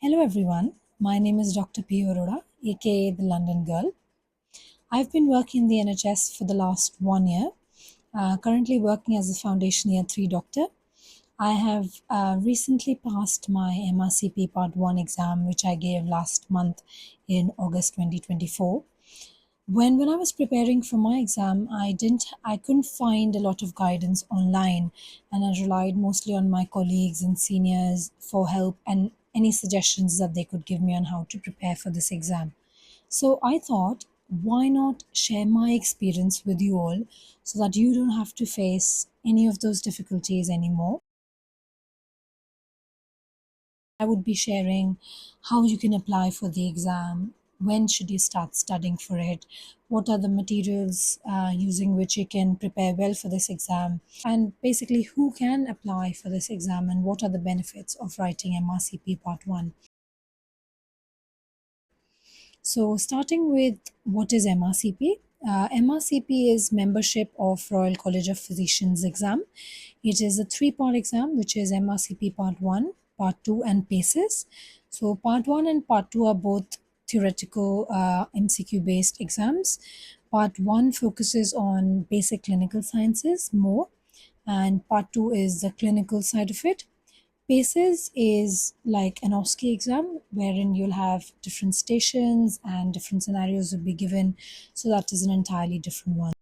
Hello everyone, my name is Dr Pihu Arora, aka the London Girl. I've been working in the NHS for the last 1 year, currently working as a Foundation Year 3 doctor. I have recently passed my MRCP Part 1 exam, which I gave last month in August 2024. When I was preparing for my exam, I couldn't find a lot of guidance online, and I relied mostly on my colleagues and seniors for help and any suggestions that they could give me on how to prepare for this exam. So I thought, why not share my experience with you all so that you don't have to face any of those difficulties anymore. I would be sharing how you can apply for the exam, when should you start studying for it, what are the materials using which you can prepare well for this exam, and basically who can apply for this exam and what are the benefits of writing MRCP Part 1. So, starting with what is MRCP? MRCP is membership of Royal College of Physicians exam. It is a three-part exam, which is MRCP Part 1, Part 2, and PACES. So, Part 1 and Part 2 are both theoretical MCQ based exams. Part 1 focuses on basic clinical sciences more, and Part 2 is the clinical side of it. PACES is like an OSCE exam wherein you'll have different stations and different scenarios will be given. So that is an entirely different one.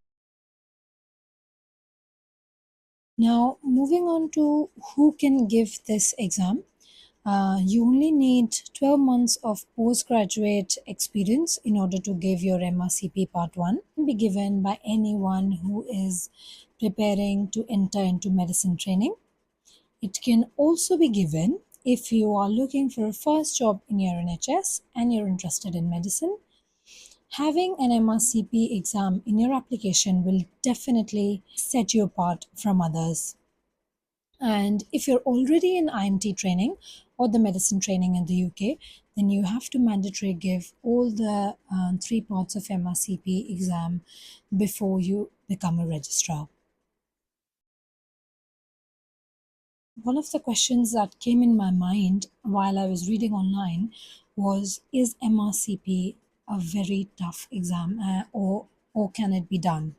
Now, moving on to who can give this exam. You only need 12 months of postgraduate experience in order to give your MRCP Part 1. It can be given by anyone who is preparing to enter into medicine training. It can also be given if you are looking for a first job in your NHS and you're interested in medicine. Having an MRCP exam in your application will definitely set you apart from others. And if you're already in IMT training or the medicine training in the UK, then you have to mandatorily give all the three parts of MRCP exam before you become a registrar. One of the questions that came in my mind while I was reading online was, is MRCP a very tough exam, or can it be done?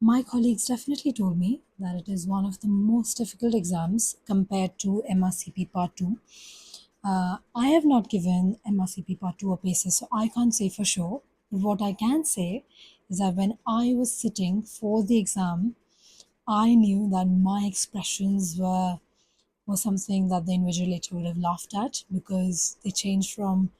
My colleagues definitely told me that it is one of the most difficult exams compared to MRCP Part 2. I have not given MRCP Part 2 a PACES, so I can't say for sure. But what I can say is that when I was sitting for the exam, I knew that my expressions were something that the invigilator would have laughed at, because they changed from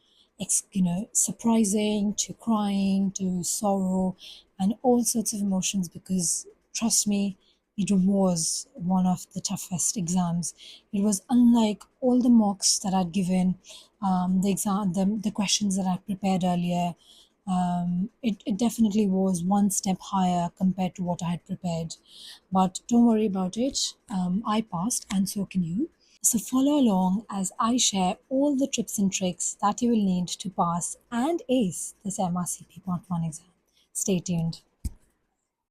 surprising to crying to sorrow and all sorts of emotions, because trust me, it was one of the toughest exams. It was unlike all the mocks that I'd given, the questions that I prepared earlier. It definitely was one step higher compared to what I had prepared. But don't worry about it. I passed, and so can you. So follow along as I share all the tips and tricks that you will need to pass and ace this MRCP Part 1 exam. Stay tuned.